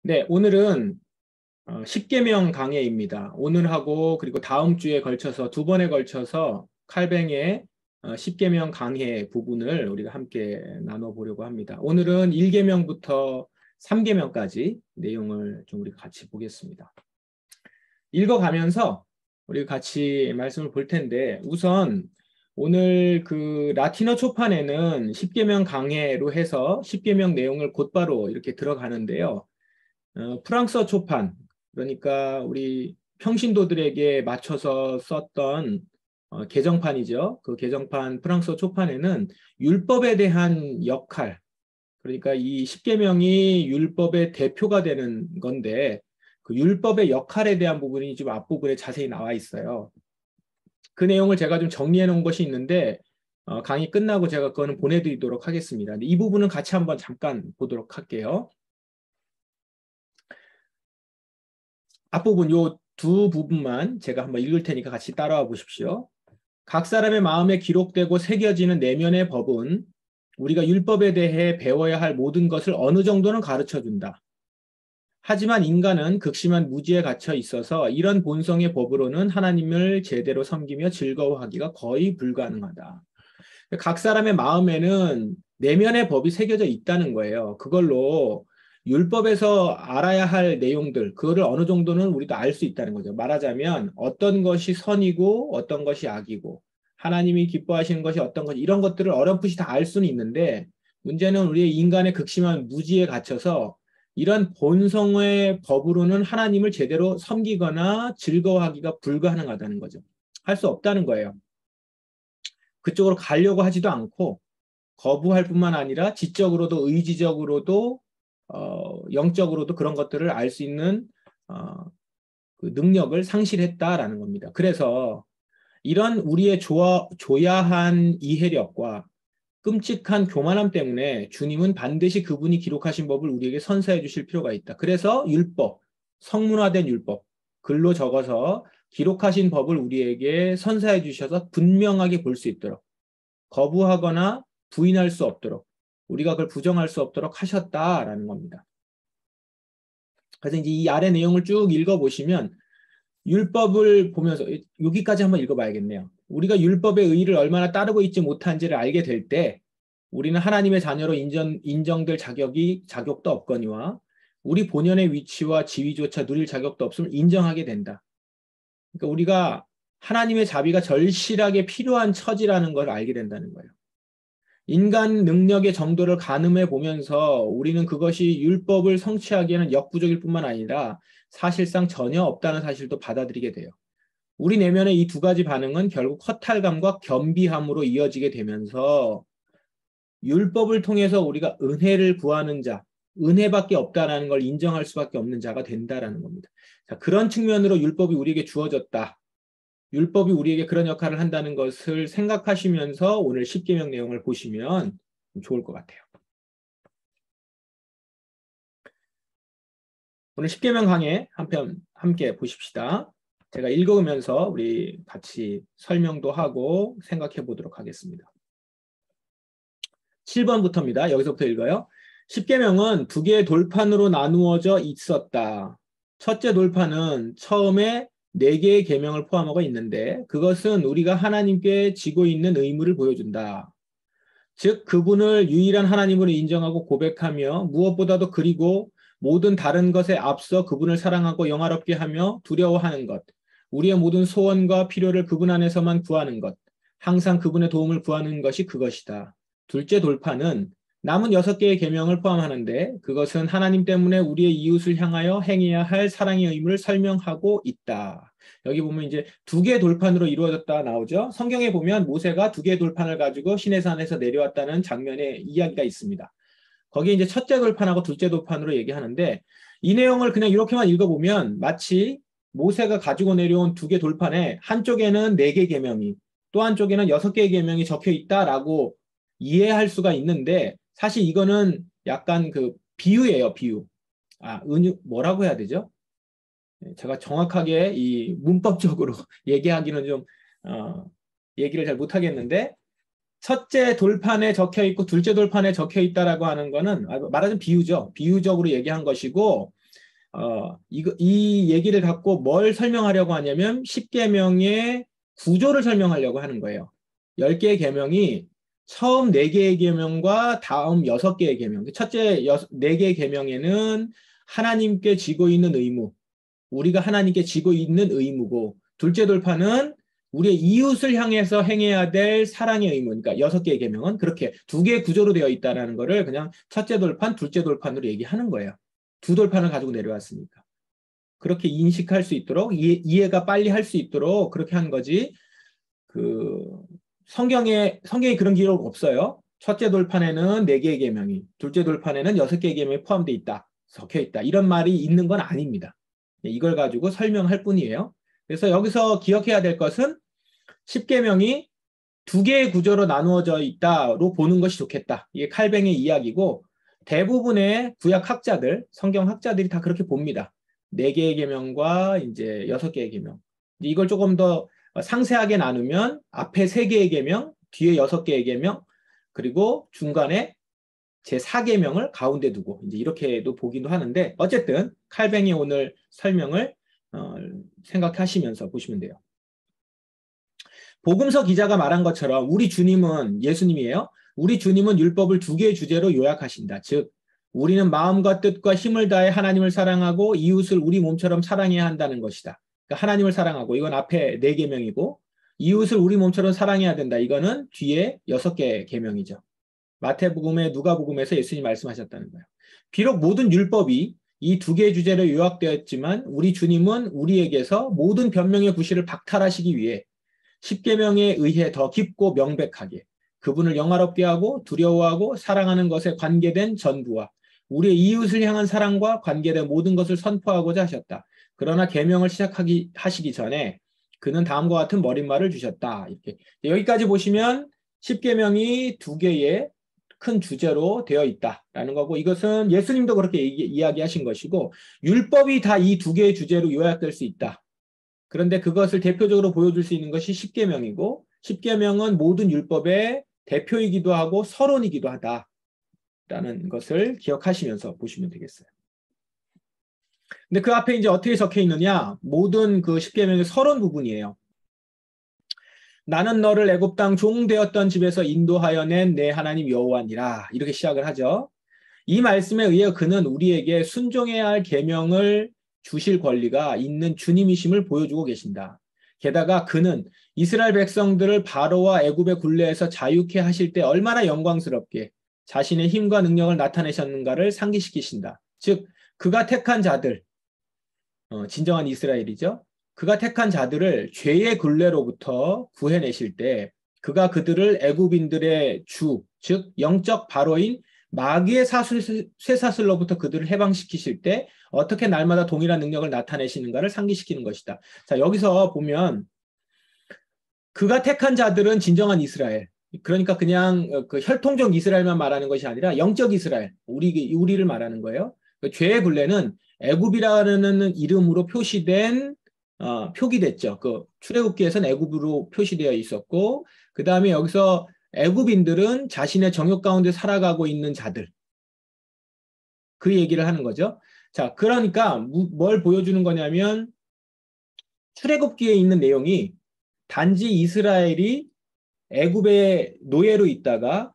네, 오늘은 10계명 강해입니다. 오늘하고 그리고 다음 주에 걸쳐서 두 번에 걸쳐서 칼뱅의 10계명 강해 부분을 우리가 함께 나눠보려고 합니다. 오늘은 1계명부터 3계명까지 내용을 좀 우리가 같이 보겠습니다. 읽어가면서 우리 같이 말씀을 볼 텐데 우선 오늘 그 라틴어 초판에는 10계명 강해로 해서 10계명 내용을 곧바로 이렇게 들어가는데요. 프랑스어 초판, 그러니까 우리 평신도들에게 맞춰서 썼던 개정판이죠. 그 개정판 프랑스어 초판에는 율법에 대한 역할, 그러니까 이 십계명이 율법의 대표가 되는 건데 그 율법의 역할에 대한 부분이 지금 앞부분에 자세히 나와 있어요. 그 내용을 제가 좀 정리해 놓은 것이 있는데 강의 끝나고 제가 그거는 보내드리도록 하겠습니다. 이 부분은 같이 한번 잠깐 보도록 할게요. 앞부분 요 두 부분만 제가 한번 읽을 테니까 같이 따라와 보십시오. 각 사람의 마음에 기록되고 새겨지는 내면의 법은 우리가 율법에 대해 배워야 할 모든 것을 어느 정도는 가르쳐준다. 하지만 인간은 극심한 무지에 갇혀 있어서 이런 본성의 법으로는 하나님을 제대로 섬기며 즐거워하기가 거의 불가능하다. 각 사람의 마음에는 내면의 법이 새겨져 있다는 거예요. 그걸로 율법에서 알아야 할 내용들, 그거를 어느 정도는 우리도 알 수 있다는 거죠. 말하자면 어떤 것이 선이고 어떤 것이 악이고 하나님이 기뻐하시는 것이 어떤 것이 이런 것들을 어렴풋이 다 알 수는 있는데 문제는 우리의 인간의 극심한 무지에 갇혀서 이런 본성의 법으로는 하나님을 제대로 섬기거나 즐거워하기가 불가능하다는 거죠. 할 수 없다는 거예요. 그쪽으로 가려고 하지도 않고 거부할 뿐만 아니라 지적으로도 의지적으로도 영적으로도 그런 것들을 알 수 있는 그 능력을 상실했다라는 겁니다. 그래서 이런 우리의 조야한 이해력과 끔찍한 교만함 때문에 주님은 반드시 그분이 기록하신 법을 우리에게 선사해 주실 필요가 있다. 그래서 율법, 성문화된 율법, 글로 적어서 기록하신 법을 우리에게 선사해 주셔서 분명하게 볼 수 있도록 거부하거나 부인할 수 없도록 우리가 그걸 부정할 수 없도록 하셨다라는 겁니다. 그래서 이제 이 아래 내용을 쭉 읽어보시면 율법을 보면서 여기까지 한번 읽어봐야겠네요. 우리가 율법의 의의를 얼마나 따르고 있지 못한지를 알게 될 때 우리는 하나님의 자녀로 인정될 자격도 없거니와 우리 본연의 위치와 지위조차 누릴 자격도 없음을 인정하게 된다. 그러니까 우리가 하나님의 자비가 절실하게 필요한 처지라는 걸 알게 된다는 거예요. 인간 능력의 정도를 가늠해 보면서 우리는 그것이 율법을 성취하기에는 역부족일 뿐만 아니라 사실상 전혀 없다는 사실도 받아들이게 돼요. 우리 내면의 이 두 가지 반응은 결국 허탈감과 겸비함으로 이어지게 되면서 율법을 통해서 우리가 은혜를 구하는 자, 은혜밖에 없다라는 걸 인정할 수밖에 없는 자가 된다라는 겁니다. 자, 그런 측면으로 율법이 우리에게 주어졌다. 율법이 우리에게 그런 역할을 한다는 것을 생각하시면서 오늘 10계명 내용을 보시면 좋을 것 같아요. 오늘 10계명 강의 한편 함께 보십시다. 제가 읽으면서 우리 같이 설명도 하고 생각해 보도록 하겠습니다. 7번부터입니다. 여기서부터 읽어요. 10계명은 두 개의 돌판으로 나누어져 있었다. 첫째 돌판은 처음에 4개의 계명을 포함하고 있는데 그것은 우리가 하나님께 지고 있는 의무를 보여준다. 즉 그분을 유일한 하나님으로 인정하고 고백하며 무엇보다도 그리고 모든 다른 것에 앞서 그분을 사랑하고 영화롭게 하며 두려워하는 것, 우리의 모든 소원과 필요를 그분 안에서만 구하는 것, 항상 그분의 도움을 구하는 것이 그것이다. 둘째 돌파는 남은 6개의 계명을 포함하는데 그것은 하나님 때문에 우리의 이웃을 향하여 행해야 할 사랑의 의무를 설명하고 있다. 여기 보면 이제 2개의 돌판으로 이루어졌다 나오죠. 성경에 보면 모세가 2개의 돌판을 가지고 시내산에서 내려왔다는 장면의 이야기가 있습니다. 거기에 이제 첫째 돌판하고 둘째 돌판으로 얘기하는데 이 내용을 그냥 이렇게만 읽어보면 마치 모세가 가지고 내려온 2개 돌판에 한쪽에는 4개 계명이 또 한쪽에는 6개의 계명이 적혀 있다라고 이해할 수가 있는데 사실 이거는 약간 그 비유예요, 비유. 뭐라고 해야 되죠? 제가 정확하게 이 문법적으로 얘기하기는 좀 얘기를 잘 못하겠는데 첫째 돌판에 적혀 있고 둘째 돌판에 적혀 있다라고 하는 거는 말하자면 비유죠. 비유적으로 얘기한 것이고 이 얘기를 갖고 뭘 설명하려고 하냐면 10계명의 구조를 설명하려고 하는 거예요. 10개의 계명이 처음 4개의 계명과 다음 6개의 계명. 첫째 4개의 계명에는 하나님께 지고 있는 의무, 우리가 하나님께 지고 있는 의무고, 둘째 돌파는 우리의 이웃을 향해서 행해야 될 사랑의 의무. 그러니까 6개의 계명은 그렇게 2개의 구조로 되어 있다는 거를 그냥 첫째 돌판, 둘째 돌판으로 얘기하는 거예요. 2돌판을 가지고 내려왔으니까. 그렇게 인식할 수 있도록, 이해가 빨리 할 수 있도록 그렇게 한 거지. 성경에 그런 기록 없어요. 첫째 돌판에는 4개의 계명이, 둘째 돌판에는 6개의 계명이 포함되어 있다, 적혀 있다. 이런 말이 있는 건 아닙니다. 이걸 가지고 설명할 뿐이에요. 그래서 여기서 기억해야 될 것은 10계명이 2개의 구조로 나누어져 있다로 보는 것이 좋겠다. 이게 칼뱅의 이야기고, 대부분의 구약 학자들, 성경 학자들이 다 그렇게 봅니다. 4개의 계명과 이제 6개의 계명. 이걸 조금 더 상세하게 나누면 앞에 3개의 계명, 뒤에 6개의 계명, 그리고 중간에 제 4계명을 가운데 두고 이제 이렇게도 보기도 하는데, 어쨌든 칼뱅이 오늘 설명을 생각하시면서 보시면 돼요. 복음서 기자가 말한 것처럼 우리 주님은, 예수님이에요. 우리 주님은 율법을 2개의 주제로 요약하신다. 즉, 우리는 마음과 뜻과 힘을 다해 하나님을 사랑하고 이웃을 우리 몸처럼 사랑해야 한다는 것이다. 그러니까 하나님을 사랑하고, 이건 앞에 4계명이고, 이웃을 우리 몸처럼 사랑해야 된다. 이거는 뒤에 6개 계명이죠. 마태복음에, 누가복음에서 예수님이 말씀하셨다는 거예요. 비록 모든 율법이 이 2개의 주제로 요약되었지만 우리 주님은 우리에게서 모든 변명의 구실을 박탈하시기 위해 10계명에 의해 더 깊고 명백하게 그분을 영화롭게 하고 두려워하고 사랑하는 것에 관계된 전부와 우리의 이웃을 향한 사랑과 관계된 모든 것을 선포하고자 하셨다. 그러나 계명을 하시기 전에 그는 다음과 같은 머릿말을 주셨다. 이렇게 여기까지 보시면 10계명이 2개의 큰 주제로 되어 있다라는 거고, 이것은 예수님도 그렇게 이야기하신 것이고, 율법이 다 이 2개의 주제로 요약될 수 있다. 그런데 그것을 대표적으로 보여줄 수 있는 것이 10계명이고, 10계명은 모든 율법의 대표이기도 하고 서론이기도 하다라는 것을 기억하시면서 보시면 되겠어요. 근데 그 앞에 이제 어떻게 적혀 있느냐? 모든 그 10계명의 서론 부분이에요. 나는 너를 애굽 땅 종 되었던 집에서 인도하여 낸 내 하나님 여호와니라. 이렇게 시작을 하죠. 이 말씀에 의해 그는 우리에게 순종해야 할 계명을 주실 권리가 있는 주님이심을 보여주고 계신다. 게다가 그는 이스라엘 백성들을 바로와 애굽의 굴레에서 자유케 하실 때 얼마나 영광스럽게 자신의 힘과 능력을 나타내셨는가를 상기시키신다. 즉, 그가 택한 자들, 진정한 이스라엘이죠. 그가 택한 자들을 죄의 굴레로부터 구해내실 때 그가 그들을 애굽인들의 주, 즉 영적 바로인 마귀의 쇠사슬로부터 그들을 해방시키실 때 어떻게 날마다 동일한 능력을 나타내시는가를 상기시키는 것이다. 자, 여기서 보면 그가 택한 자들은 진정한 이스라엘, 그러니까 그냥 그 혈통적 이스라엘만 말하는 것이 아니라 영적 이스라엘, 우리를 말하는 거예요. 그 죄의 굴레는 애굽이라는 이름으로 표기됐죠. 그 출애굽기에서는 애굽으로 표시되어 있었고, 그 다음에 여기서 애굽인들은 자신의 정욕 가운데 살아가고 있는 자들, 그 얘기를 하는 거죠. 자, 그러니까 뭘 보여주는 거냐면 출애굽기에 있는 내용이 단지 이스라엘이 애굽의 노예로 있다가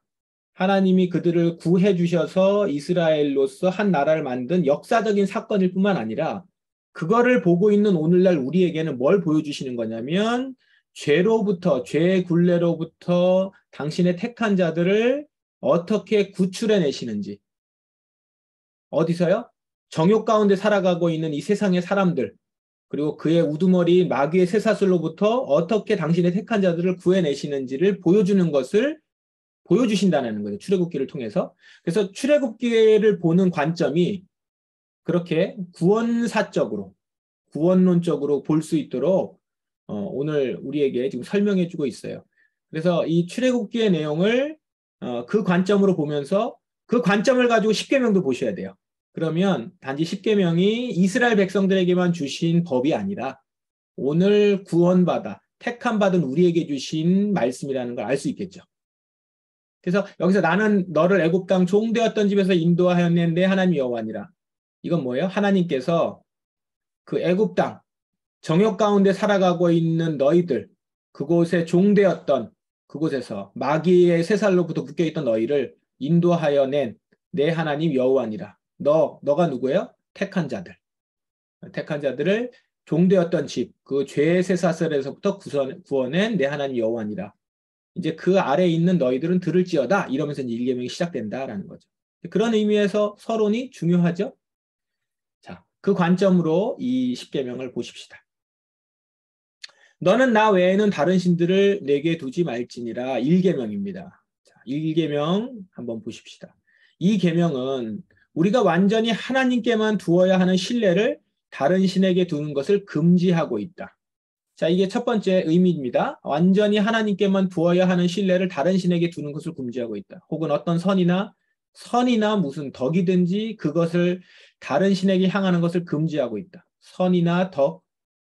하나님이 그들을 구해 주셔서 이스라엘로서 한 나라를 만든 역사적인 사건일 뿐만 아니라, 그거를 보고 있는 오늘날 우리에게는 뭘 보여주시는 거냐면 죄의 굴레로부터 당신의 택한 자들을 어떻게 구출해 내시는지. 어디서요? 정욕 가운데 살아가고 있는 이 세상의 사람들, 그리고 그의 우두머리 마귀의 쇠사슬로부터 어떻게 당신의 택한 자들을 구해내시는지를 보여주는 것을 보여주신다는 거예요. 출애굽기를 통해서. 그래서 출애굽기를 보는 관점이 그렇게 구원사적으로, 구원론적으로 볼 수 있도록 오늘 우리에게 지금 설명해 주고 있어요. 그래서 이 출애굽기의 내용을 그 관점으로 보면서 그 관점을 가지고 10계명도 보셔야 돼요. 그러면 단지 10계명이 이스라엘 백성들에게만 주신 법이 아니라 오늘 구원받아 택함받은 우리에게 주신 말씀이라는 걸 알 수 있겠죠. 그래서 여기서 나는 너를 애굽 땅 종되었던 집에서 인도하였네 내 하나님 여호와니라. 이건 뭐예요? 하나님께서 그 애굽 땅, 정욕 가운데 살아가고 있는 너희들, 그곳에 종되었던 그곳에서 마귀의 쇠살로부터 묶여있던 너희를 인도하여 낸 내 하나님 여호와니라. 너가 누구예요? 택한 자들. 택한 자들을 종되었던 집, 그 죄의 쇠사슬에서부터 구원낸 내 하나님 여호와니라. 이제 그 아래에 있는 너희들은 들을지어다. 이러면서 이제 1계명이 시작된다라는 거죠. 그런 의미에서 서론이 중요하죠. 자, 그 관점으로 이 10계명을 보십시다. 너는 나 외에는 다른 신들을 내게 두지 말지니라. 1계명입니다. 자, 1계명 한번 보십시다. 이 계명은 우리가 완전히 하나님께만 두어야 하는 신뢰를 다른 신에게 두는 것을 금지하고 있다. 자, 이게 첫 번째 의미입니다. 완전히 하나님께만 두어야 하는 신뢰를 다른 신에게 두는 것을 금지하고 있다. 혹은 어떤 선이나 무슨 덕이든지 그것을 다른 신에게 향하는 것을 금지하고 있다. 선이나 덕,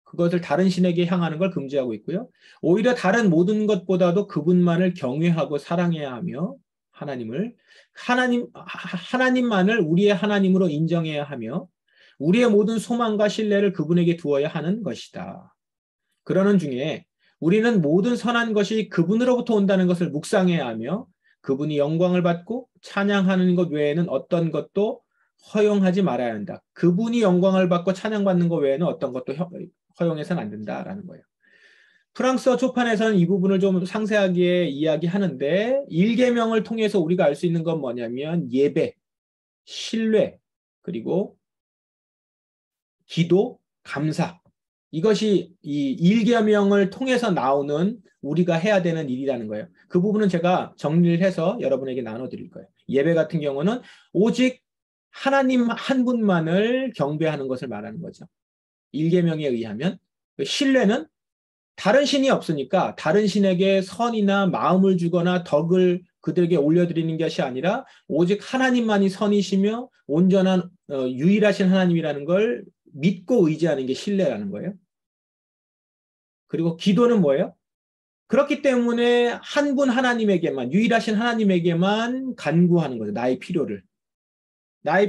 그것을 다른 신에게 향하는 걸 금지하고 있고요. 오히려 다른 모든 것보다도 그분만을 경외하고 사랑해야 하며 하나님만을 우리의 하나님으로 인정해야 하며 우리의 모든 소망과 신뢰를 그분에게 두어야 하는 것이다. 그러는 중에 우리는 모든 선한 것이 그분으로부터 온다는 것을 묵상해야 하며 그분이 영광을 받고 찬양하는 것 외에는 어떤 것도 허용하지 말아야 한다. 그분이 영광을 받고 찬양받는 것 외에는 어떤 것도 허용해서는 안 된다라는 거예요. 프랑스어 초판에서는 이 부분을 좀 상세하게 이야기하는데 1계명을 통해서 우리가 알 수 있는 건 뭐냐면 예배, 신뢰, 그리고 기도, 감사. 이것이 이 1계명을 통해서 나오는 우리가 해야 되는 일이라는 거예요. 그 부분은 제가 정리를 해서 여러분에게 나눠드릴 거예요. 예배 같은 경우는 오직 하나님 한 분만을 경배하는 것을 말하는 거죠. 1계명에 의하면. 신뢰는 다른 신이 없으니까 다른 신에게 선이나 마음을 주거나 덕을 그들에게 올려드리는 것이 아니라 오직 하나님만이 선이시며 온전한 유일하신 하나님이라는 걸 믿고 의지하는 게 신뢰라는 거예요. 그리고 기도는 뭐예요? 그렇기 때문에 한 분 하나님에게만, 유일하신 하나님에게만 간구하는 거죠. 나의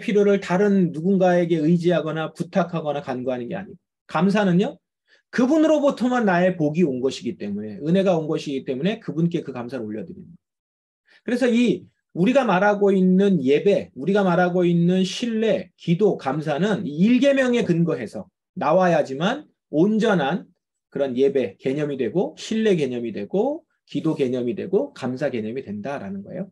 필요를 다른 누군가에게 의지하거나 부탁하거나 간구하는 게 아니고. 감사는요? 그분으로부터만 나의 복이 온 것이기 때문에, 은혜가 온 것이기 때문에 그분께 그 감사를 올려드리는 거예요. 그래서 우리가 말하고 있는 예배, 우리가 말하고 있는 신뢰, 기도, 감사는 1계명에 근거해서 나와야지만 온전한 그런 예배 개념이 되고 신뢰 개념이 되고 기도 개념이 되고 감사 개념이 된다라는 거예요.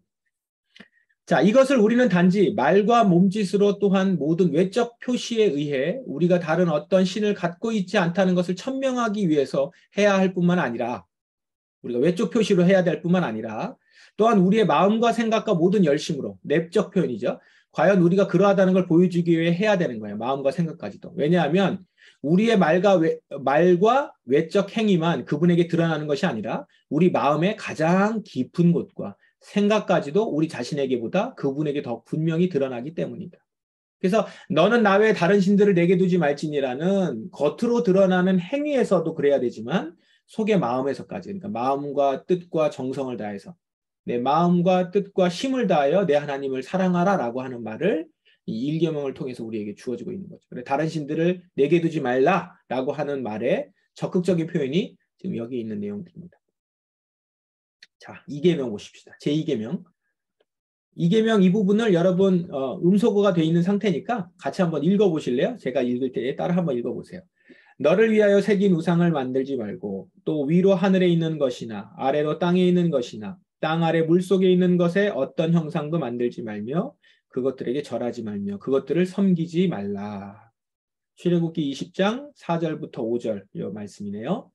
자, 이것을 우리는 단지 말과 몸짓으로 또한 모든 외적 표시에 의해 우리가 다른 어떤 신을 갖고 있지 않다는 것을 천명하기 위해서 해야 할 뿐만 아니라 우리가 외적 표시로 해야 될 뿐만 아니라 또한 우리의 마음과 생각과 모든 열심으로 내적 표현이죠. 과연 우리가 그러하다는 걸 보여주기 위해 해야 되는 거예요. 마음과 생각까지도. 왜냐하면 우리의 말과 외적 행위만 그분에게 드러나는 것이 아니라 우리 마음의 가장 깊은 곳과 생각까지도 우리 자신에게보다 그분에게 더 분명히 드러나기 때문이다. 그래서 너는 나 외에 다른 신들을 내게 두지 말지니라는 겉으로 드러나는 행위에서도 그래야 되지만 속의 마음에서까지, 그러니까 마음과 뜻과 정성을 다해서 내 마음과 뜻과 힘을 다하여 내 하나님을 사랑하라라고 하는 말을 이 1계명을 통해서 우리에게 주어지고 있는 거죠. 그래, 다른 신들을 내게 두지 말라라고 하는 말의 적극적인 표현이 지금 여기 있는 내용들입니다. 자, 2계명 보십시다. 제2계명. 2계명 이 부분을 여러분 음소거가 되어 있는 상태니까 같이 한번 읽어보실래요? 제가 읽을 때 따라 한번 읽어보세요. 너를 위하여 새긴 우상을 만들지 말고 또 위로 하늘에 있는 것이나 아래로 땅에 있는 것이나 땅 아래 물속에 있는 것에 어떤 형상도 만들지 말며 그것들에게 절하지 말며 그것들을 섬기지 말라. 출애굽기 20장 4절부터 5절 이 말씀이네요.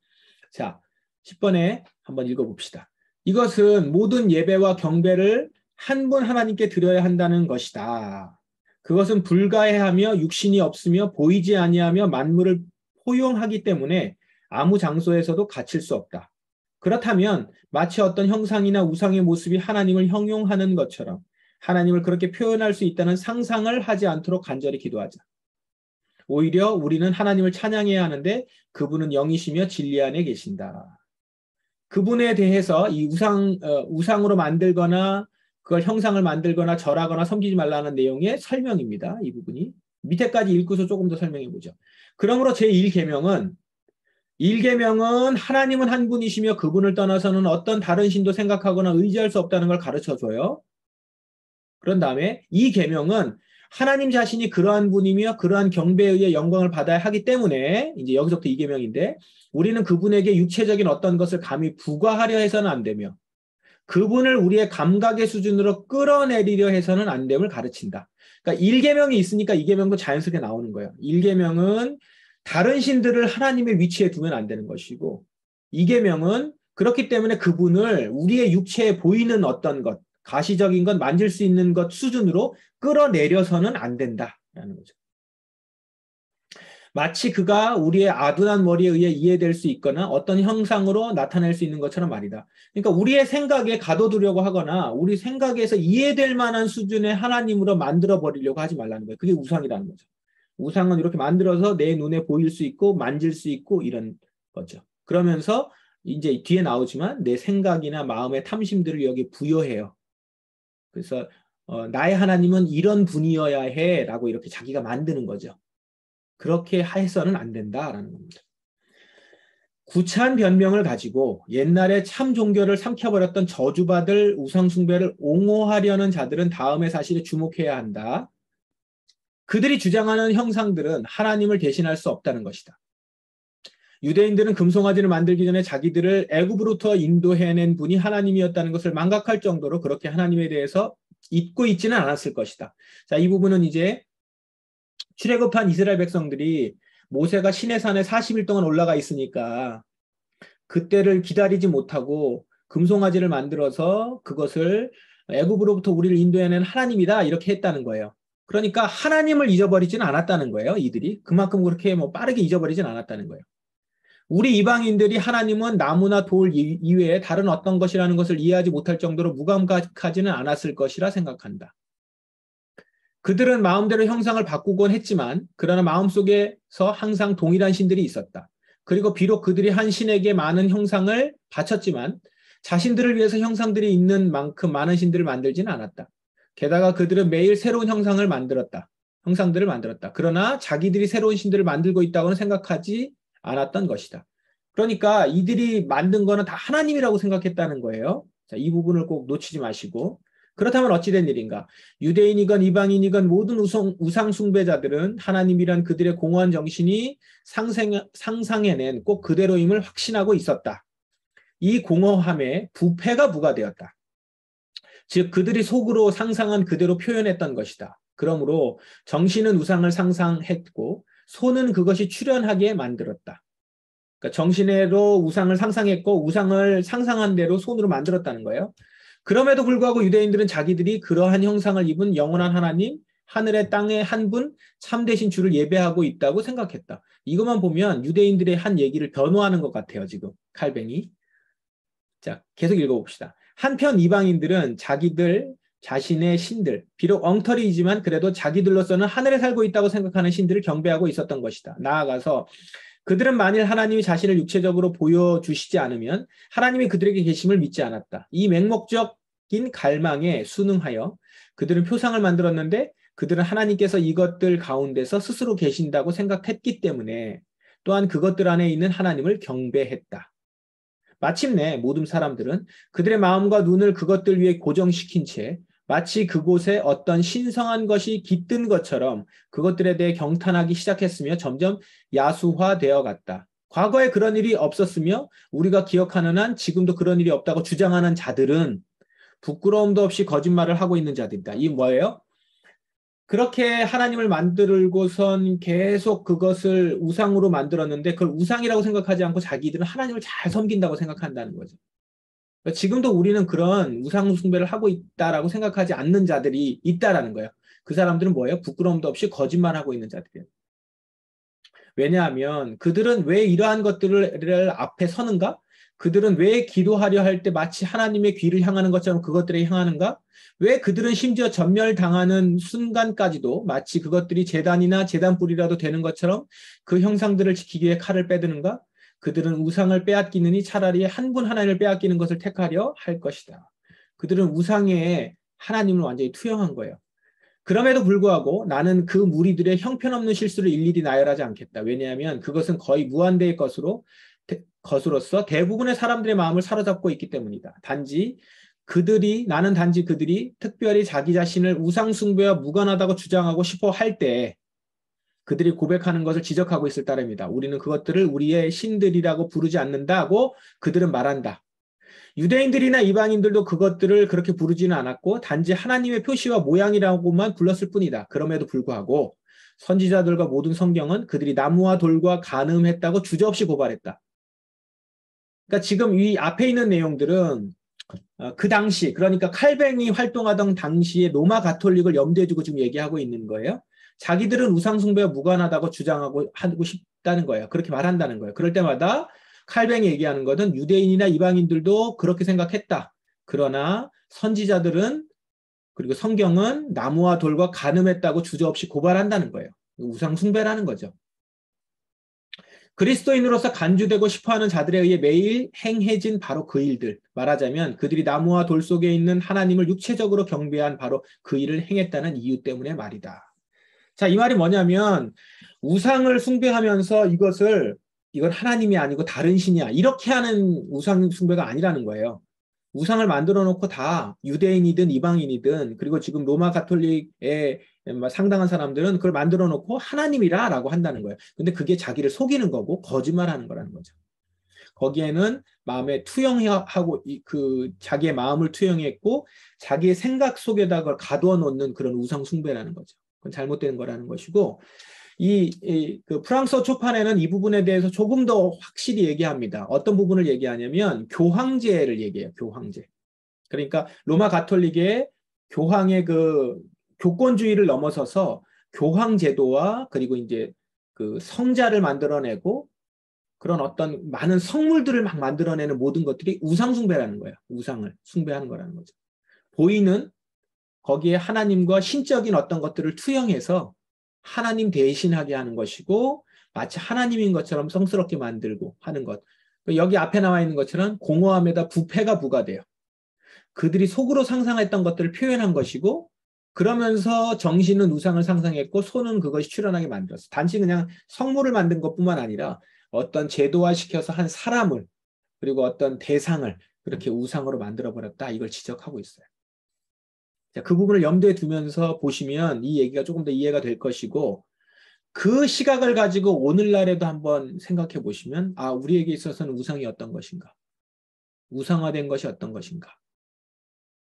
자, 10번에 한번 읽어봅시다. 이것은 모든 예배와 경배를 한 분 하나님께 드려야 한다는 것이다. 그것은 불가해하며 육신이 없으며 보이지 아니하며 만물을 포용하기 때문에 아무 장소에서도 갖출 수 없다. 그렇다면 마치 어떤 형상이나 우상의 모습이 하나님을 형용하는 것처럼 하나님을 그렇게 표현할 수 있다는 상상을 하지 않도록 간절히 기도하자. 오히려 우리는 하나님을 찬양해야 하는데 그분은 영이시며 진리 안에 계신다. 그분에 대해서 이 우상으로 만들거나 그걸 형상을 만들거나 절하거나 섬기지 말라는 내용의 설명입니다. 이 부분이. 밑에까지 읽고서 조금 더 설명해 보죠. 그러므로 제1계명은 하나님은 한 분이시며 그분을 떠나서는 어떤 다른 신도 생각하거나 의지할 수 없다는 걸 가르쳐줘요. 그런 다음에 이 계명은 하나님 자신이 그러한 분이며 그러한 경배에 의해 영광을 받아야 하기 때문에 이제 여기서부터 이 계명인데 우리는 그분에게 육체적인 어떤 것을 감히 부과하려 해서는 안 되며 그분을 우리의 감각의 수준으로 끌어내리려 해서는 안 됨을 가르친다. 그러니까 1계명이 있으니까 2계명도 자연스럽게 나오는 거예요. 1계명은 다른 신들을 하나님의 위치에 두면 안 되는 것이고 2계명은 그렇기 때문에 그분을 우리의 육체에 보이는 어떤 것, 가시적인 것, 만질 수 있는 것 수준으로 끌어내려서는 안 된다라는 거죠. 마치 그가 우리의 아둔한 머리에 의해 이해될 수 있거나 어떤 형상으로 나타낼 수 있는 것처럼 말이다. 그러니까 우리의 생각에 가둬두려고 하거나 우리 생각에서 이해될 만한 수준의 하나님으로 만들어버리려고 하지 말라는 거예요. 그게 우상이라는 거죠. 우상은 이렇게 만들어서 내 눈에 보일 수 있고 만질 수 있고 이런 거죠. 그러면서 이제 뒤에 나오지만 내 생각이나 마음의 탐심들을 여기 부여해요. 그래서 나의 하나님은 이런 분이어야 해라고 이렇게 자기가 만드는 거죠. 그렇게 해서는 안 된다라는 겁니다. 구차한 변명을 가지고 옛날에 참 종교를 삼켜버렸던 저주받을 우상숭배를 옹호하려는 자들은 다음의 사실에 주목해야 한다. 그들이 주장하는 형상들은 하나님을 대신할 수 없다는 것이다. 유대인들은 금송아지를 만들기 전에 자기들을 애굽으로부터 인도해낸 분이 하나님이었다는 것을 망각할 정도로 그렇게 하나님에 대해서 잊고 있지는 않았을 것이다. 자, 이 부분은 이제 출애굽한 이스라엘 백성들이 모세가 시내산에 40일 동안 올라가 있으니까 그때를 기다리지 못하고 금송아지를 만들어서 그것을 애굽으로부터 우리를 인도해낸 하나님이다 이렇게 했다는 거예요. 그러니까 하나님을 잊어버리지는 않았다는 거예요. 이들이 그만큼 그렇게 빠르게 잊어버리진 않았다는 거예요. 우리 이방인들이 하나님은 나무나 돌 이외에 다른 어떤 것이라는 것을 이해하지 못할 정도로 무감각하지는 않았을 것이라 생각한다. 그들은 마음대로 형상을 바꾸곤 했지만 그러나 마음속에서 항상 동일한 신들이 있었다. 그리고 비록 그들이 한 신에게 많은 형상을 바쳤지만 자신들을 위해서 형상들이 있는 만큼 많은 신들을 만들지는 않았다. 게다가 그들은 매일 새로운 형상들을 만들었다. 그러나 자기들이 새로운 신들을 만들고 있다고는 생각하지 않았던 것이다. 그러니까 이들이 만든 거는 다 하나님이라고 생각했다는 거예요. 자, 이 부분을 꼭 놓치지 마시고 그렇다면 어찌된 일인가? 유대인이건 이방인이건 모든 우상 숭배자들은 하나님이란 그들의 공허한 정신이 상상해낸 꼭 그대로임을 확신하고 있었다. 이 공허함에 부패가 부과되었다. 즉 그들이 속으로 상상한 그대로 표현했던 것이다. 그러므로 정신은 우상을 상상했고 손은 그것이 출현하게 만들었다. 그러니까 정신으로 우상을 상상했고 우상을 상상한 대로 손으로 만들었다는 거예요. 그럼에도 불구하고 유대인들은 자기들이 그러한 형상을 입은 영원한 하나님, 하늘의 땅의 한 분, 참되신 주를 예배하고 있다고 생각했다. 이것만 보면 유대인들의 한 얘기를 변호하는 것 같아요. 지금 칼뱅이. 자, 계속 읽어봅시다. 한편 이방인들은 자기들 자신의 신들, 비록 엉터리이지만 그래도 자기들로서는 하늘에 살고 있다고 생각하는 신들을 경배하고 있었던 것이다. 나아가서 그들은 만일 하나님이 자신을 육체적으로 보여주시지 않으면 하나님이 그들에게 계심을 믿지 않았다. 이 맹목적인 갈망에 순응하여 그들은 표상을 만들었는데 그들은 하나님께서 이것들 가운데서 스스로 계신다고 생각했기 때문에 또한 그것들 안에 있는 하나님을 경배했다. 마침내 모든 사람들은 그들의 마음과 눈을 그것들 위에 고정시킨 채 마치 그곳에 어떤 신성한 것이 깃든 것처럼 그것들에 대해 경탄하기 시작했으며 점점 야수화되어 갔다. 과거에 그런 일이 없었으며 우리가 기억하는 한 지금도 그런 일이 없다고 주장하는 자들은 부끄러움도 없이 거짓말을 하고 있는 자들이다. 이 뭐예요? 그렇게 하나님을 만들고선 계속 그것을 우상으로 만들었는데 그걸 우상이라고 생각하지 않고 자기들은 하나님을 잘 섬긴다고 생각한다는 거죠. 지금도 우리는 그런 우상 숭배를 하고 있다라고 생각하지 않는 자들이 있다라는 거예요. 그 사람들은 뭐예요? 부끄러움도 없이 거짓말하고 있는 자들이에요. 왜냐하면 그들은 왜 이러한 것들을 앞에 서는가? 그들은 왜 기도하려 할 때 마치 하나님의 귀를 향하는 것처럼 그것들에 향하는가? 왜 그들은 심지어 전멸당하는 순간까지도 마치 그것들이 제단이나 제단불이라도 되는 것처럼 그 형상들을 지키기 위해 칼을 빼드는가? 그들은 우상을 빼앗기느니 차라리 한 분 하나님을 빼앗기는 것을 택하려 할 것이다. 그들은 우상에 하나님을 완전히 투영한 거예요. 그럼에도 불구하고 나는 그 무리들의 형편없는 실수를 일일이 나열하지 않겠다. 왜냐하면 그것은 거의 무한대의 것으로서 대부분의 사람들의 마음을 사로잡고 있기 때문이다. 나는 단지 그들이 특별히 자기 자신을 우상숭배와 무관하다고 주장하고 싶어 할 때 그들이 고백하는 것을 지적하고 있을 따름이다. 우리는 그것들을 우리의 신들이라고 부르지 않는다고 그들은 말한다. 유대인들이나 이방인들도 그것들을 그렇게 부르지는 않았고 단지 하나님의 표시와 모양이라고만 불렀을 뿐이다. 그럼에도 불구하고 선지자들과 모든 성경은 그들이 나무와 돌과 간음했다고 주저없이 고발했다. 그러니까 지금 이 앞에 있는 내용들은 그 당시, 그러니까 칼뱅이 활동하던 당시에 로마 가톨릭을 염두에 두고 지금 얘기하고 있는 거예요. 자기들은 우상숭배와 무관하다고 주장하고 하고 싶다는 거예요. 그렇게 말한다는 거예요. 그럴 때마다 칼뱅이 얘기하는 것은 유대인이나 이방인들도 그렇게 생각했다. 그러나 선지자들은 그리고 성경은 나무와 돌과 간음했다고 주저없이 고발한다는 거예요. 우상숭배라는 거죠. 그리스도인으로서 간주되고 싶어하는 자들에 의해 매일 행해진 바로 그 일들. 말하자면 그들이 나무와 돌 속에 있는 하나님을 육체적으로 경배한 바로 그 일을 행했다는 이유 때문에 말이다. 자, 이 말이 뭐냐면 우상을 숭배하면서 이건 하나님이 아니고 다른 신이야. 이렇게 하는 우상 숭배가 아니라는 거예요. 우상을 만들어 놓고 다 유대인이든 이방인이든 그리고 지금 로마 가톨릭의 상당한 사람들은 그걸 만들어 놓고 하나님이라고 한다는 거예요. 근데 그게 자기를 속이는 거고 거짓말하는 거라는 거죠. 거기에는 마음에 투영하고 자기의 마음을 투영했고 자기의 생각 속에다 그걸 가두어 놓는 그런 우상 숭배라는 거죠. 그건 잘못된 거라는 것이고 그 프랑스어 초판에는 이 부분에 대해서 조금 더 확실히 얘기합니다. 어떤 부분을 얘기하냐면 교황제를 얘기해요. 교황제. 그러니까 로마 가톨릭의 교황의 그 교권주의를 넘어서서 교황제도와 그리고 이제 그 성자를 만들어내고 그런 어떤 많은 성물들을 막 만들어내는 모든 것들이 우상숭배라는 거예요. 우상을 숭배하는 거라는 거죠. 보이는 거기에 하나님과 신적인 어떤 것들을 투영해서 하나님 대신하게 하는 것이고 마치 하나님인 것처럼 성스럽게 만들고 하는 것. 여기 앞에 나와 있는 것처럼 공허함에다 부패가 부과돼요. 그들이 속으로 상상했던 것들을 표현한 것이고 그러면서 정신은 우상을 상상했고 손은 그것이 출현하게 만들었어. 단지 그냥 성물을 만든 것뿐만 아니라 어떤 제도화시켜서 한 사람을 그리고 어떤 대상을 그렇게 우상으로 만들어버렸다. 이걸 지적하고 있어요. 자, 그 부분을 염두에 두면서 보시면 이 얘기가 조금 더 이해가 될 것이고 그 시각을 가지고 오늘날에도 한번 생각해 보시면 우리에게 있어서는 우상이 어떤 것인가? 우상화된 것이 어떤 것인가?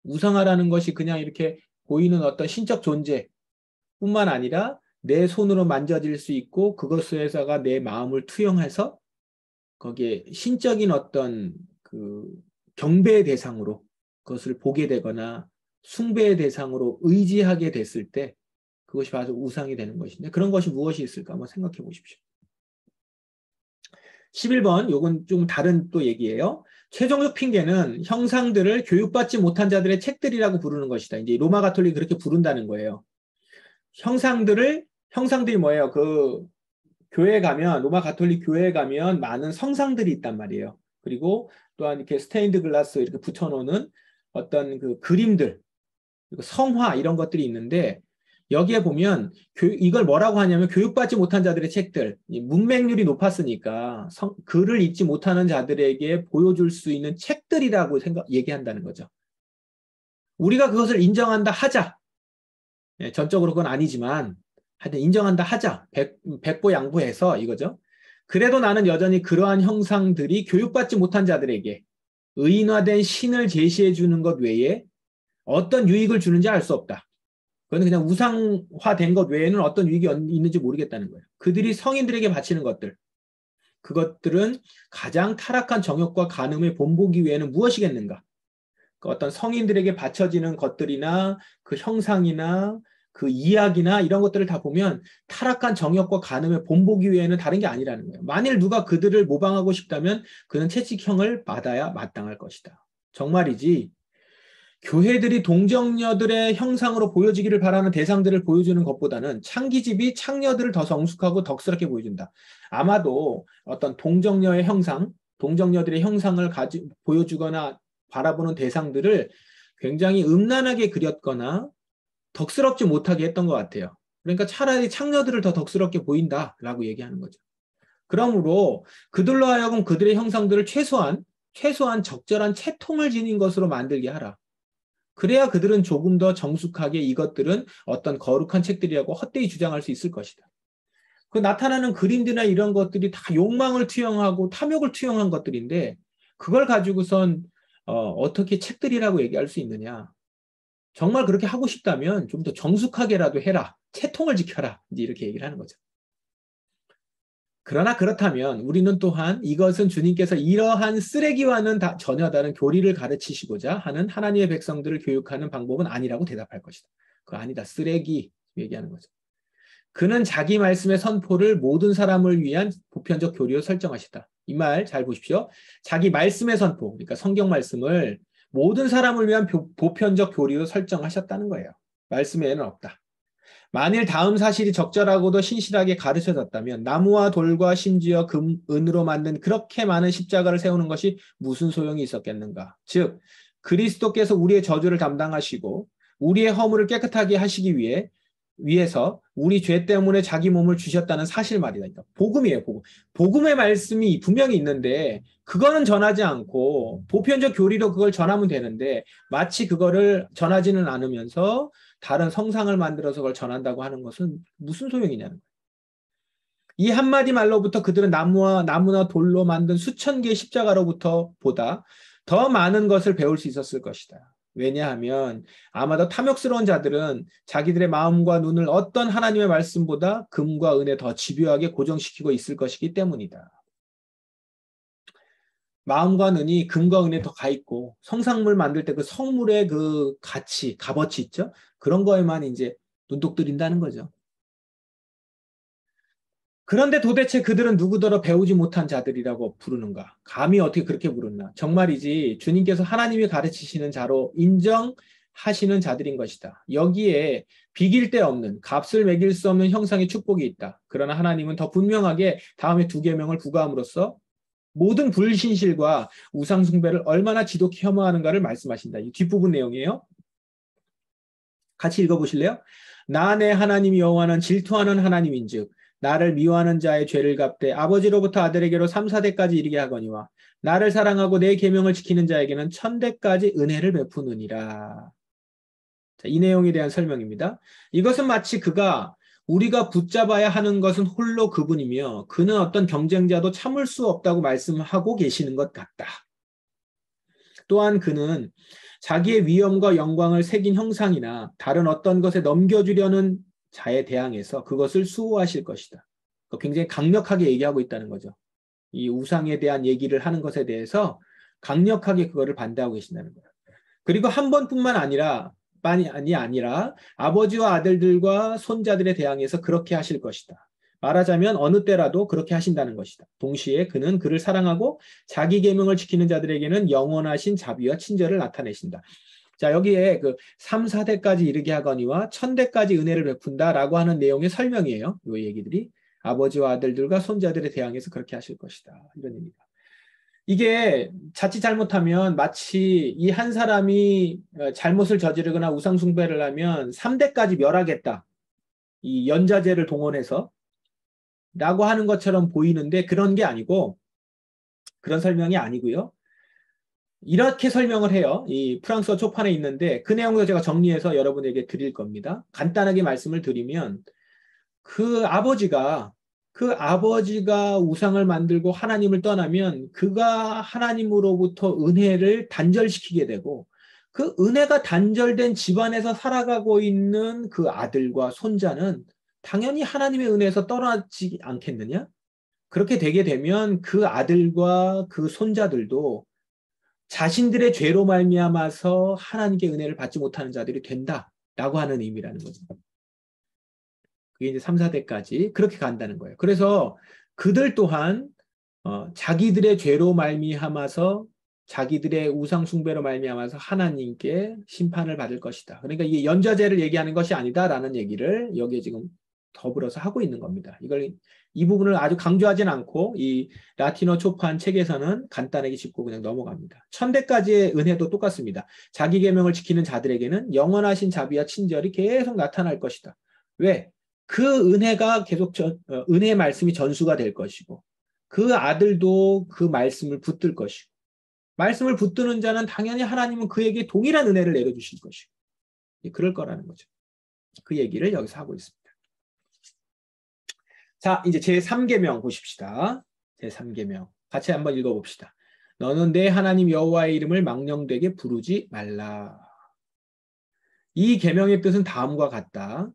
우상화라는 것이 그냥 이렇게 보이는 어떤 신적 존재뿐만 아니라 내 손으로 만져질 수 있고 그것에서가 내 마음을 투영해서 거기에 신적인 어떤 그 경배의 대상으로 그것을 보게 되거나 숭배의 대상으로 의지하게 됐을 때 그것이 바로 우상이 되는 것인데 그런 것이 무엇이 있을까 한번 생각해 보십시오. 11번 요건 좀 다른 또 얘기예요. 최종적 핑계는 형상들을 교육받지 못한 자들의 책들이라고 부르는 것이다. 이제 로마 가톨릭이 그렇게 부른다는 거예요. 형상들이 뭐예요? 그 교회에 가면 로마 가톨릭 교회에 가면 많은 성상들이 있단 말이에요. 그리고 또한 이렇게 스테인드 글라스 이렇게 붙여놓는 어떤 그 그림들 그리고 성화 이런 것들이 있는데 여기에 보면 이걸 뭐라고 하냐면 교육받지 못한 자들의 책들 문맹률이 높았으니까 글을 읽지 못하는 자들에게 보여줄 수 있는 책들이라고 얘기한다는 거죠. 우리가 그것을 인정한다 하자. 전적으로 그건 아니지만 하여튼 인정한다 하자. 백보양보해서 이거죠. 그래도 나는 여전히 그러한 형상들이 교육받지 못한 자들에게 의인화된 신을 제시해 주는 것 외에 어떤 유익을 주는지 알 수 없다. 그건 그냥 우상화된 것 외에는 어떤 유익이 있는지 모르겠다는 거예요. 그들이 성인들에게 바치는 것들, 그것들은 가장 타락한 정욕과 간음의 본보기 외에는 무엇이겠는가? 그 어떤 성인들에게 바쳐지는 것들이나 그 형상이나 그 이야기나 이런 것들을 다 보면 타락한 정욕과 간음의 본보기 외에는 다른 게 아니라는 거예요. 만일 누가 그들을 모방하고 싶다면 그는 채찍형을 받아야 마땅할 것이다. 정말이지 교회들이 동정녀들의 형상으로 보여지기를 바라는 대상들을 보여주는 것보다는 창기집이 창녀들을 더 성숙하고 덕스럽게 보여준다. 아마도 어떤 동정녀의 형상, 동정녀들의 형상을 보여주거나 바라보는 대상들을 굉장히 음란하게 그렸거나 덕스럽지 못하게 했던 것 같아요. 그러니까 차라리 창녀들을 더 덕스럽게 보인다라고 얘기하는 거죠. 그러므로 그들로 하여금 그들의 형상들을 최소한 적절한 채통을 지닌 것으로 만들게 하라. 그래야 그들은 조금 더 정숙하게 이것들은 어떤 거룩한 책들이라고 헛되이 주장할 수 있을 것이다. 그 나타나는 그림들이나 이런 것들이 다 욕망을 투영하고 탐욕을 투영한 것들인데 그걸 가지고선 어떻게 책들이라고 얘기할 수 있느냐. 정말 그렇게 하고 싶다면 좀 더 정숙하게라도 해라. 채통을 지켜라. 이제 이렇게 얘기를 하는 거죠. 그러나 그렇다면 우리는 또한 이것은 주님께서 이러한 쓰레기와는 전혀 다른 교리를 가르치시고자 하는 하나님의 백성들을 교육하는 방법은 아니라고 대답할 것이다. 그거 아니다. 쓰레기 얘기하는 거죠. 그는 자기 말씀의 선포를 모든 사람을 위한 보편적 교리로 설정하시다. 이 말 잘 보십시오. 자기 말씀의 선포, 그러니까 성경 말씀을 모든 사람을 위한 보편적 교리로 설정하셨다는 거예요. 말씀에는 없다. 만일 다음 사실이 적절하고도 신실하게 가르쳐졌다면 나무와 돌과 심지어 금, 은으로 만든 그렇게 많은 십자가를 세우는 것이 무슨 소용이 있었겠는가? 즉, 그리스도께서 우리의 저주를 담당하시고 우리의 허물을 깨끗하게 하시기 위해서 우리 죄 때문에 자기 몸을 주셨다는 사실 말이다. 복음이에요, 복음. 복음의 말씀이 분명히 있는데 그거는 전하지 않고 보편적 교리로 그걸 전하면 되는데 마치 그거를 전하지는 않으면서 다른 성상을 만들어서 그걸 전한다고 하는 것은 무슨 소용이냐는 거예요. 이 한마디 말로부터 그들은 나무나 돌로 만든 수천 개의 십자가로부터 보다 더 많은 것을 배울 수 있었을 것이다. 왜냐하면 아마도 탐욕스러운 자들은 자기들의 마음과 눈을 어떤 하나님의 말씀보다 금과 은에 더 집요하게 고정시키고 있을 것이기 때문이다. 마음과 눈이 금과 은에 더 가 있고 성상물 만들 때 그 성물의 그 가치, 값어치 있죠? 그런 거에만 이제 눈독 들인다는 거죠. 그런데 도대체 그들은 누구더러 배우지 못한 자들이라고 부르는가? 감히 어떻게 그렇게 부르나? 정말이지 주님께서 하나님이 가르치시는 자로 인정하시는 자들인 것이다. 여기에 비길 데 없는 값을 매길 수 없는 형상의 축복이 있다. 그러나 하나님은 더 분명하게 다음에 두 계명을 부과함으로써 모든 불신실과 우상숭배를 얼마나 지독히 혐오하는가를 말씀하신다. 이 뒷부분 내용이에요. 같이 읽어보실래요? 나 내 하나님 여호와는 질투하는 하나님인즉 나를 미워하는 자의 죄를 갚되 아버지로부터 아들에게로 3, 4대까지 이르게 하거니와 나를 사랑하고 내 계명을 지키는 자에게는 1000대까지 은혜를 베푸느니라. 자, 이 내용에 대한 설명입니다. 이것은 마치 그가 우리가 붙잡아야 하는 것은 홀로 그분이며 그는 어떤 경쟁자도 참을 수 없다고 말씀하고 계시는 것 같다. 또한 그는 자기의 위엄과 영광을 새긴 형상이나 다른 어떤 것에 넘겨주려는 자에 대항해서 그것을 수호하실 것이다. 굉장히 강력하게 얘기하고 있다는 거죠. 이 우상에 대한 얘기를 하는 것에 대해서 강력하게 그거를 반대하고 계신다는 거예요. 그리고 한 번뿐만 아니라 아버지와 아들들과 손자들에 대항해서 그렇게 하실 것이다. 말하자면 어느 때라도 그렇게 하신다는 것이다. 동시에 그는 그를 사랑하고 자기 계명을 지키는 자들에게는 영원하신 자비와 친절을 나타내신다. 자, 여기에 그 3, 4대까지 이르게 하거니와 1000대까지 은혜를 베푼다라고 하는 내용의 설명이에요. 이 얘기들이 아버지와 아들들과 손자들에 대항해서 그렇게 하실 것이다. 이런 얘기입니다. 이게 자칫 잘못하면 마치 이 한 사람이 잘못을 저지르거나 우상숭배를 하면 3대까지 멸하겠다. 이 연자제를 동원해서 라고 하는 것처럼 보이는데 그런 게 아니고 그런 설명이 아니고요. 이렇게 설명을 해요. 이 프랑스어 초판에 있는데 그 내용도 제가 정리해서 여러분에게 드릴 겁니다. 간단하게 말씀을 드리면 그 아버지가 우상을 만들고 하나님을 떠나면 그가 하나님으로부터 은혜를 단절시키게 되고 그 은혜가 단절된 집안에서 살아가고 있는 그 아들과 손자는 당연히 하나님의 은혜에서 떠나지 않겠느냐? 그렇게 되게 되면 그 아들과 그 손자들도 자신들의 죄로 말미암아서 하나님께 은혜를 받지 못하는 자들이 된다라고 하는 의미라는 거죠. 그게 이제 3, 4대까지 그렇게 간다는 거예요. 그래서 그들 또한 자기들의 죄로 말미암아서 자기들의 우상 숭배로 말미암아서 하나님께 심판을 받을 것이다. 그러니까 이게 연좌제를 얘기하는 것이 아니다라는 얘기를 여기에 지금 더불어서 하고 있는 겁니다. 이 부분을 아주 강조하진 않고 이 라틴어 초판 책에서는 간단하게 짚고 그냥 넘어갑니다. 천대까지의 은혜도 똑같습니다. 자기 계명을 지키는 자들에게는 영원하신 자비와 친절이 계속 나타날 것이다. 왜? 그 은혜가 계속 은혜의 말씀이 전수가 될 것이고 그 아들도 그 말씀을 붙들 것이고 말씀을 붙드는 자는 당연히 하나님은 그에게 동일한 은혜를 내려주실 것이고 그럴 거라는 거죠. 그 얘기를 여기서 하고 있습니다. 자, 이제 제3계명 보십시다. 제3계명 같이 한번 읽어봅시다. 너는 내 하나님 여호와의 이름을 망령되게 부르지 말라. 이 계명의 뜻은 다음과 같다.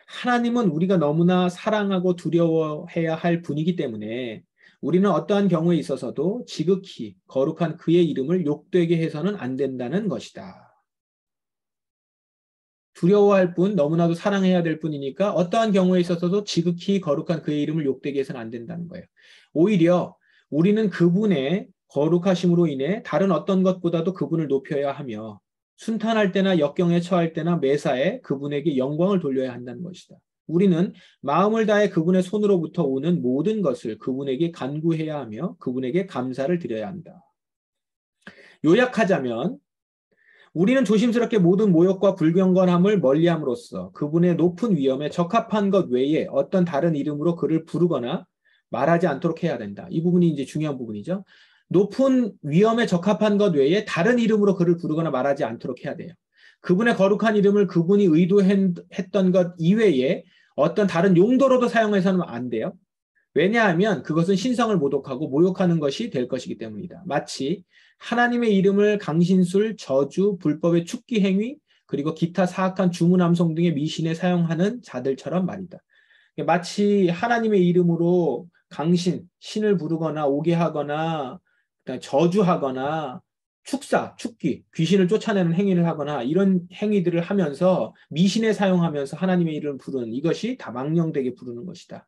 하나님은 우리가 너무나 사랑하고 두려워해야 할 분이기 때문에 우리는 어떠한 경우에 있어서도 지극히 거룩한 그의 이름을 욕되게 해서는 안 된다는 것이다. 두려워할 뿐, 너무나도 사랑해야 될 뿐이니까 어떠한 경우에 있어서도 지극히 거룩한 그의 이름을 욕되게 해서는 안 된다는 거예요. 오히려 우리는 그분의 거룩하심으로 인해 다른 어떤 것보다도 그분을 높여야 하며 순탄할 때나 역경에 처할 때나 매사에 그분에게 영광을 돌려야 한다는 것이다. 우리는 마음을 다해 그분의 손으로부터 오는 모든 것을 그분에게 간구해야 하며 그분에게 감사를 드려야 한다. 요약하자면 우리는 조심스럽게 모든 모욕과 불경건함을 멀리함으로써 그분의 높은 위엄에 적합한 것 외에 어떤 다른 이름으로 그를 부르거나 말하지 않도록 해야 된다. 이 부분이 이제 중요한 부분이죠. 높은 위엄에 적합한 것 외에 다른 이름으로 그를 부르거나 말하지 않도록 해야 돼요. 그분의 거룩한 이름을 그분이 의도했던 것 이외에 어떤 다른 용도로도 사용해서는 안 돼요. 왜냐하면 그것은 신성을 모독하고 모욕하는 것이 될 것이기 때문이다. 마치 하나님의 이름을 강신술, 저주, 불법의 축기 행위, 그리고 기타 사악한 주문암송 등의 미신에 사용하는 자들처럼 말이다. 마치 하나님의 이름으로 강신, 신을 부르거나 오게 하거나 저주하거나 축사, 축기, 귀신을 쫓아내는 행위를 하거나 이런 행위들을 하면서 미신에 사용하면서 하나님의 이름을 부르는 이것이 다 망령되게 부르는 것이다.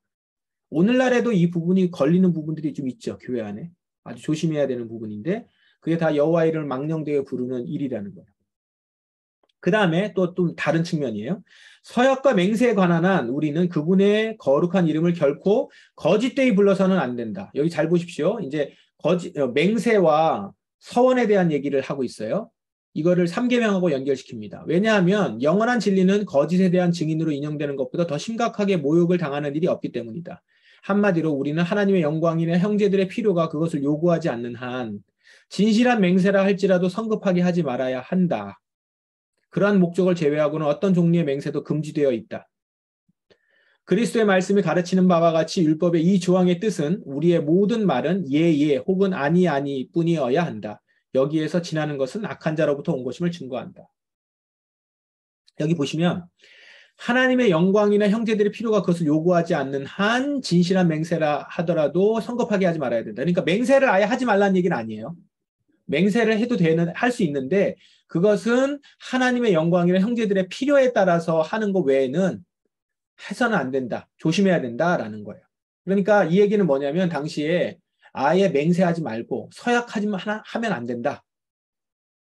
오늘날에도 이 부분이 걸리는 부분들이 좀 있죠. 교회 안에. 아주 조심해야 되는 부분인데 그게 다 여호와의 이름을 망령되게 부르는 일이라는 거예요. 그 다음에 또 다른 측면이에요. 서약과 맹세에 관한 한 우리는 그분의 거룩한 이름을 결코 거짓되이 불러서는 안 된다. 여기 잘 보십시오. 이제 맹세와 서원에 대한 얘기를 하고 있어요. 이거를 3계명하고 연결시킵니다. 왜냐하면 영원한 진리는 거짓에 대한 증인으로 인용되는 것보다 더 심각하게 모욕을 당하는 일이 없기 때문이다. 한마디로 우리는 하나님의 영광이나 형제들의 필요가 그것을 요구하지 않는 한 진실한 맹세라 할지라도 성급하게 하지 말아야 한다. 그러한 목적을 제외하고는 어떤 종류의 맹세도 금지되어 있다. 그리스도의 말씀이 가르치는 바와 같이 율법의 이 조항의 뜻은 우리의 모든 말은 예 혹은 아니 뿐이어야 한다. 여기에서 지나는 것은 악한 자로부터 온 것임을 증거한다. 여기 보시면 하나님의 영광이나 형제들의 필요가 그것을 요구하지 않는 한 진실한 맹세라 하더라도 성급하게 하지 말아야 된다. 그러니까 맹세를 아예 하지 말라는 얘기는 아니에요. 맹세를 해도 할 수 있는데 그것은 하나님의 영광이나 형제들의 필요에 따라서 하는 것 외에는 해서는 안 된다. 조심해야 된다라는 거예요. 그러니까 이 얘기는 뭐냐면 당시에 아예 맹세하지 말고 서약하지만 하면 안 된다.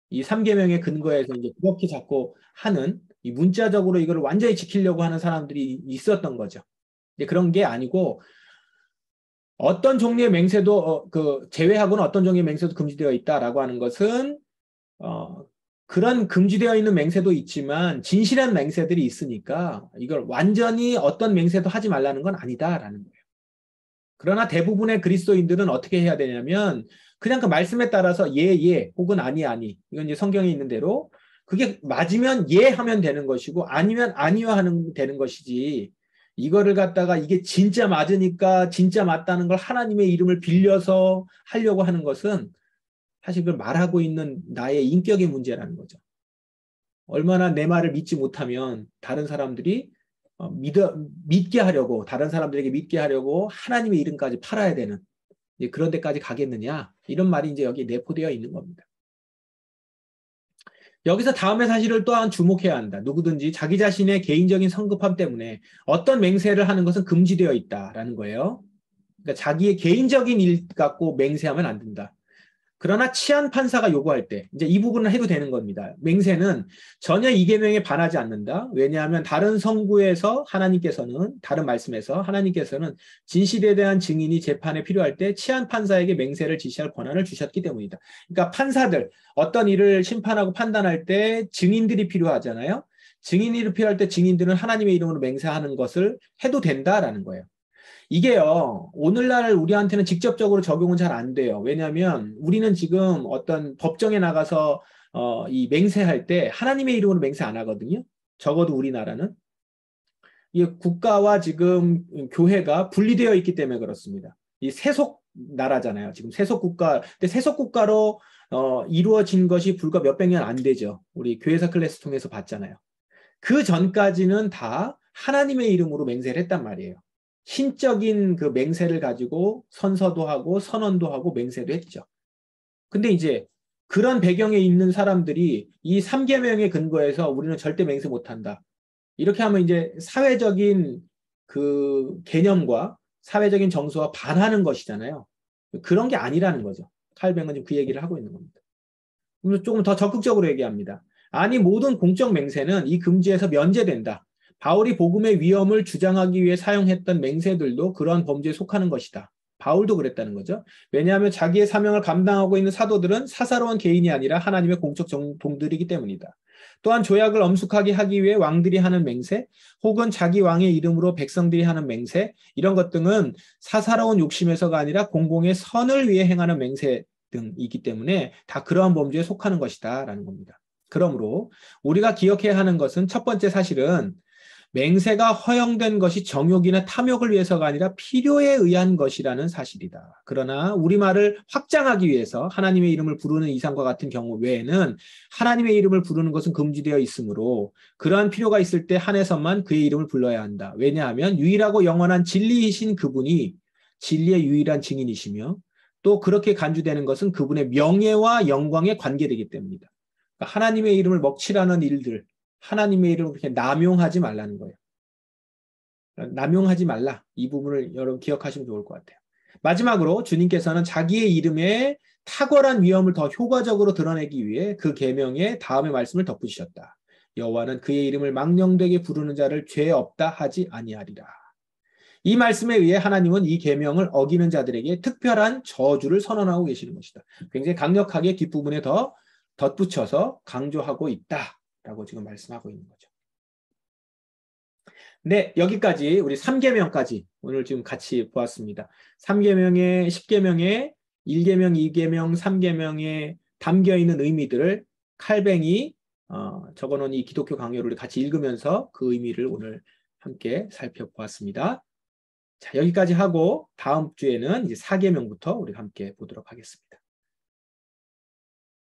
이 3계명의 근거에서 이제 그렇게 자꾸 하는 이 문자적으로 이걸 완전히 지키려고 하는 사람들이 있었던 거죠. 이제 그런 게 아니고 어떤 종류의 맹세도 제외하고는 어떤 종류의 맹세도 금지되어 있다라고 하는 것은 그런 금지되어 있는 맹세도 있지만 진실한 맹세들이 있으니까 이걸 완전히 어떤 맹세도 하지 말라는 건 아니다라는 거예요. 그러나 대부분의 그리스도인들은 어떻게 해야 되냐면 그냥 그 말씀에 따라서 예 혹은 아니 이건 이제 성경에 있는 대로 그게 맞으면 예 하면 되는 것이고 아니면 아니요 하는 되는 것이지 이거를 갖다가 이게 진짜 맞으니까 진짜 맞다는 걸 하나님의 이름을 빌려서 하려고 하는 것은 사실 그걸 말하고 있는 나의 인격의 문제라는 거죠. 얼마나 내 말을 믿지 못하면 다른 사람들이 믿게 하려고 다른 사람들에게 믿게 하려고 하나님의 이름까지 팔아야 되는 그런 데까지 가겠느냐 이런 말이 이제 여기 내포되어 있는 겁니다. 여기서 다음의 사실을 또한 주목해야 한다. 누구든지 자기 자신의 개인적인 성급함 때문에 어떤 맹세를 하는 것은 금지되어 있다라는 거예요. 그러니까 자기의 개인적인 일 갖고 맹세하면 안 된다. 그러나 치안 판사가 요구할 때 이제 이 부분을 해도 되는 겁니다. 맹세는 전혀 이 계명에 반하지 않는다. 왜냐하면 다른 성구에서 하나님께서는 다른 말씀에서 하나님께서는 진실에 대한 증인이 재판에 필요할 때 치안 판사에게 맹세를 지시할 권한을 주셨기 때문이다. 그러니까 판사들 어떤 일을 심판하고 판단할 때 증인들이 필요하잖아요. 증인이 필요할 때 증인들은 하나님의 이름으로 맹세하는 것을 해도 된다라는 거예요. 이게요, 오늘날 우리한테는 직접적으로 적용은 잘 안 돼요. 왜냐하면 우리는 지금 어떤 법정에 나가서 이 맹세할 때 하나님의 이름으로 맹세 안 하거든요. 적어도 우리나라는. 이 국가와 지금 교회가 분리되어 있기 때문에 그렇습니다. 이 세속 나라잖아요. 지금 세속 국가. 근데 세속 국가로 이루어진 것이 불과 몇백 년 안 되죠. 우리 교회사 클래스 통해서 봤잖아요. 그 전까지는 다 하나님의 이름으로 맹세를 했단 말이에요. 신적인 그 맹세를 가지고 선서도 하고 선언도 하고 맹세도 했죠. 근데 이제 그런 배경에 있는 사람들이 이 3계명의 근거에서 우리는 절대 맹세 못한다. 이렇게 하면 이제 사회적인 그 개념과 사회적인 정서와 반하는 것이잖아요. 그런 게 아니라는 거죠. 칼뱅은 지금 그 얘기를 하고 있는 겁니다. 그럼 조금 더 적극적으로 얘기합니다. 아니 모든 공적 맹세는 이 금지에서 면제된다. 바울이 복음의 위험을 주장하기 위해 사용했던 맹세들도 그러한 범죄에 속하는 것이다. 바울도 그랬다는 거죠. 왜냐하면 자기의 사명을 감당하고 있는 사도들은 사사로운 개인이 아니라 하나님의 공적 동들이기 때문이다. 또한 조약을 엄숙하게 하기 위해 왕들이 하는 맹세, 혹은 자기 왕의 이름으로 백성들이 하는 맹세, 이런 것 등은 사사로운 욕심에서가 아니라 공공의 선을 위해 행하는 맹세 등이기 때문에 다 그러한 범죄에 속하는 것이다 라는 겁니다. 그러므로 우리가 기억해야 하는 것은 첫 번째 사실은 맹세가 허용된 것이 정욕이나 탐욕을 위해서가 아니라 필요에 의한 것이라는 사실이다. 그러나 우리말을 확장하기 위해서 하나님의 이름을 부르는 이상과 같은 경우 외에는 하나님의 이름을 부르는 것은 금지되어 있으므로 그러한 필요가 있을 때 한해서만 그의 이름을 불러야 한다. 왜냐하면 유일하고 영원한 진리이신 그분이 진리의 유일한 증인이시며 또 그렇게 간주되는 것은 그분의 명예와 영광에 관계되기 때문이다. 그러니까 하나님의 이름을 먹칠하는 일들, 하나님의 이름을 그렇게 남용하지 말라는 거예요. 남용하지 말라. 이 부분을 여러분 기억하시면 좋을 것 같아요. 마지막으로 주님께서는 자기의 이름에 탁월한 위엄을 더 효과적으로 드러내기 위해 그 계명에 다음의 말씀을 덧붙이셨다. 여호와는 그의 이름을 망령되게 부르는 자를 죄 없다 하지 아니하리라. 이 말씀에 의해 하나님은 이 계명을 어기는 자들에게 특별한 저주를 선언하고 계시는 것이다. 굉장히 강력하게 뒷부분에 더 덧붙여서 강조하고 있다라고 지금 말씀하고 있는 거죠. 네, 여기까지 우리 3계명까지 오늘 지금 같이 보았습니다. 3계명의 10계명의 1계명, 2계명, 3계명에 담겨 있는 의미들을 칼뱅이 적어놓은 이 기독교 강요를 같이 읽으면서 그 의미를 오늘 함께 살펴보았습니다. 자, 여기까지 하고 다음 주에는 이제 4계명부터 우리 함께 보도록 하겠습니다.